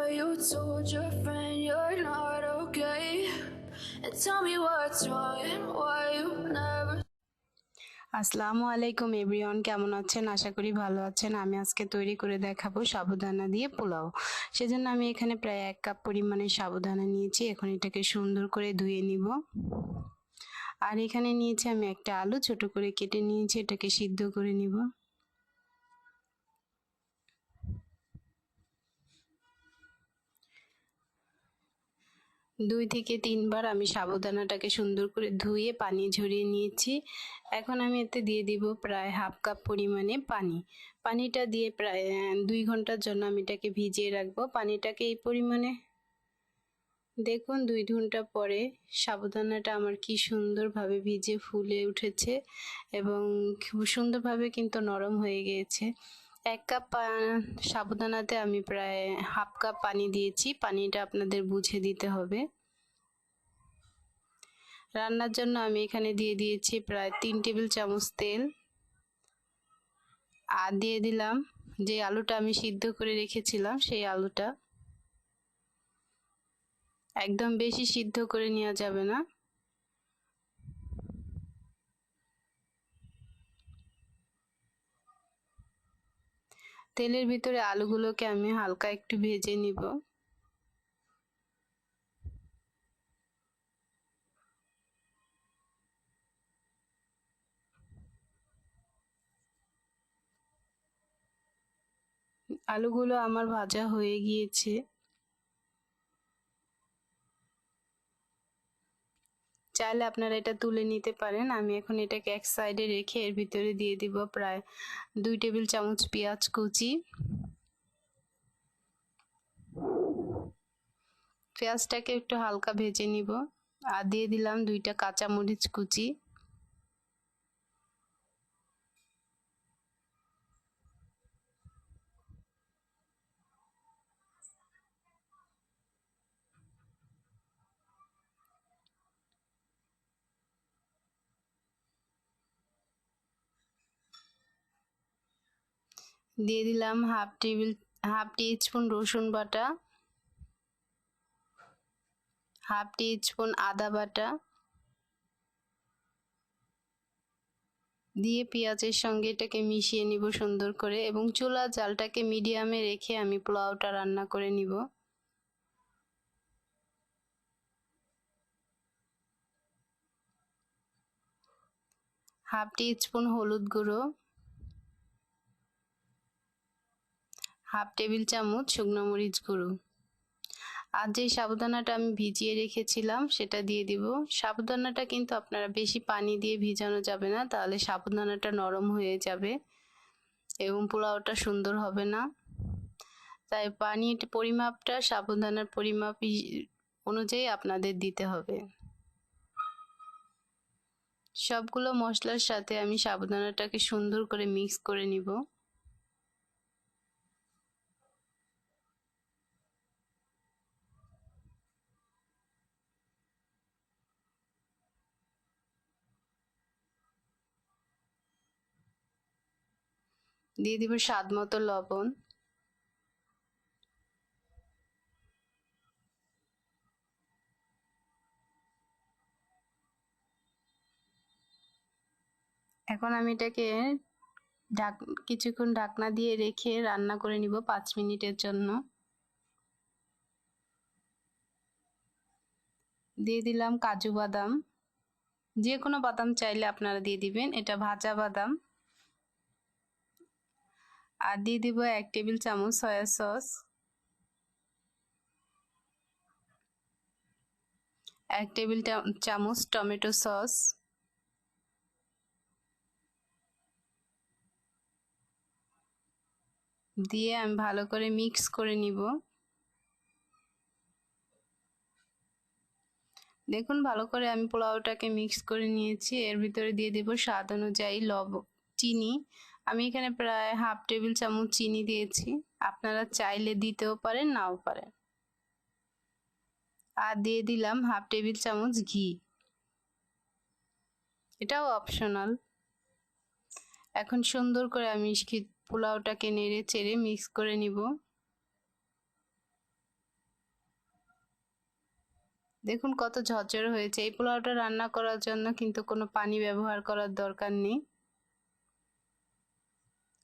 you told your friend you're not okay? And tell me what's wrong and why you never. আসসালামু আলাইকুম everyone, কেমন আছেন? আশা করি ভালো আছেন। আমি আজকে তৈরি করে দেখাবো সাবুদানা দিয়ে পোলাও। সেজন্য আমি এখানে প্রায় 1 কাপ পরিমাণে সাবুদানা নিয়েছি। এখন এটাকে সুন্দর করে ধুয়ে নিব। আর এখানে নিয়েছি আমি একটা আলু, ছোট করে কেটে নিয়েছি, এটাকে সিদ্ধ করে নিব। 2 থেকে 3 বার আমি সাবুদানাটাকে সুন্দর করে ধুয়ে পানি ঝরিয়ে নিয়েছি। এখন আমি এতে দিয়ে দিব প্রায় হাফ কাপ পরিমাণে পানি। পানিটা দিয়ে প্রায় 2 ঘন্টার জন্য আমি এটাকে ভিজিয়ে রাখবো। পানিটাকে এই পরিমাণে, দেখুন 2 ঘন্টা পরে সাবুদানাটা আমার কি সুন্দরভাবে ভিজে ফুলে উঠেছে এবং খুব সুন্দরভাবে কিন্তু নরম হয়ে গিয়েছে। 1 কাপ সাবুদানাতে আমি প্রায় হাফ কাপ পানি দিয়েছি। পানিটা আপনাদের বুঝে দিতে হবে। রান্নার জন্য আমি এখানে দিয়ে দিয়েছি প্রায় 3 টেবিল চামচ তেল। আর দিয়ে দিলাম যে আলুটা আমি সিদ্ধ করে রেখেছিলাম, সেই আলুটা। একদম বেশি সিদ্ধ করে নেওয়া যাবে না। তেলের ভিতরে আলুগুলোকে আমি হালকা একটু ভেজে নিব। আলুগুলো আমার ভাজা হয়ে গিয়েছে। চাইলে আপনারা এটা তুলে নিতে পারেন। আমি এখন এটাকে এক সাইডে রেখে এর ভিতরে দিয়ে দিব প্রায় 2 টেবিল চামচ পেঁয়াজ কুচি। পেঁয়াজটাকে একটু হালকা ভেজে নিব। আর দিয়ে দিলাম 2টা কাঁচা মরিচ কুচি। দিয়ে দিলাম হাফ টি স্পুন রসুন বাটা, হাফ টি স্পুন আদা বাটা দিয়ে পেঁয়াজের সঙ্গে এটাকে মিশিয়ে নিব সুন্দর করে এবং চুলার জালটাকে মিডিয়ামে রেখে আমি পোলাওটা রান্না করে নিব। হাফ টি স্পুন হলুদ গুঁড়ো, হাফ টেবিল চামচ শুকনো মরিচ গুঁড়ো। আর যে সাবুদানাটা আমি ভিজিয়ে রেখেছিলাম সেটা দিয়ে দিব। সাবুদানাটা কিন্তু আপনারা বেশি পানি দিয়ে ভিজানো যাবে না, তাহলে সাবুদানাটা নরম হয়ে যাবে এবং পোলাওটা সুন্দর হবে না। তাই পানির পরিমাপটা সাবুদানার পরিমাপ অনুযায়ী আপনাদের দিতে হবে। সবগুলো মশলার সাথে আমি সাবুদানাটাকে সুন্দর করে মিক্স করে নিব। দিয়ে দিব স্বাদ মতো লবণ। এখন আমি এটাকে কিছুক্ষণ ঢাকনা দিয়ে রেখে রান্না করে নিব 5 মিনিটের জন্য। দিয়ে দিলাম কাজু বাদাম, যে কোনো বাদাম চাইলে আপনারা দিয়ে দিবেন, এটা ভাজা বাদাম। আর দিয়ে দিব 1 টেবিল চামচ সয়া সস, 1 টেবিল চামচ টমেটো সস, দিয়ে আমি ভালো করে মিক্স করে নিব। দেখুন ভালো করে আমি পোলাওটাকে মিক্স করে নিয়েছি। এর ভিতরে দিয়ে দেব স্বাদ অনুযায়ী চিনি। আমি এখানে প্রায় হাফ টেবিল চামচ চিনি দিয়েছি, আপনারা চাইলে দিতেও পারেন নাও পারেন। আর দিয়ে দিলাম হাফ টেবিল চামচ ঘি, এটাও অপশনাল। এখন সুন্দর করে আমি পোলাওটাকে নেড়ে চেড়ে মিক্স করে নিব। দেখুন কত ঝরঝর হয়েছে। এই পোলাওটা রান্না করার জন্য কিন্তু কোনো পানি ব্যবহার করার দরকার নেই।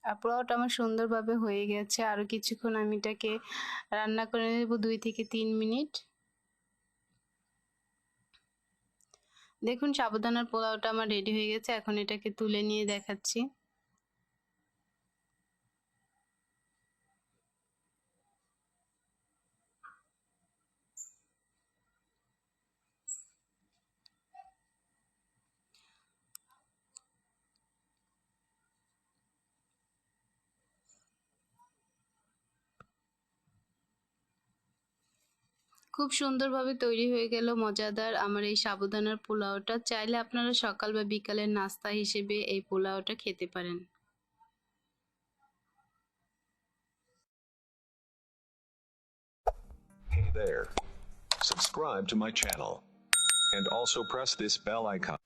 আর পোলাওটা আমার সুন্দরভাবে হয়ে গেছে। আরও কিছুক্ষণ আমি এটাকে রান্না করে নেব 2 থেকে 3 মিনিট। দেখুন সাবুদানার পোলাওটা আমার রেডি হয়ে গেছে। এখন এটাকে তুলে নিয়ে দেখাচ্ছি। খুব সুন্দরভাবে তৈরি হয়ে গেল মজাদার আমার এই সাবুদানার পোলাওটা। চাইলে আপনারা সকাল বা বিকালের নাস্তা হিসেবে এই পোলাওটা খেতে পারেন। Hey there. Subscribe to my channel. And also press this bell icon.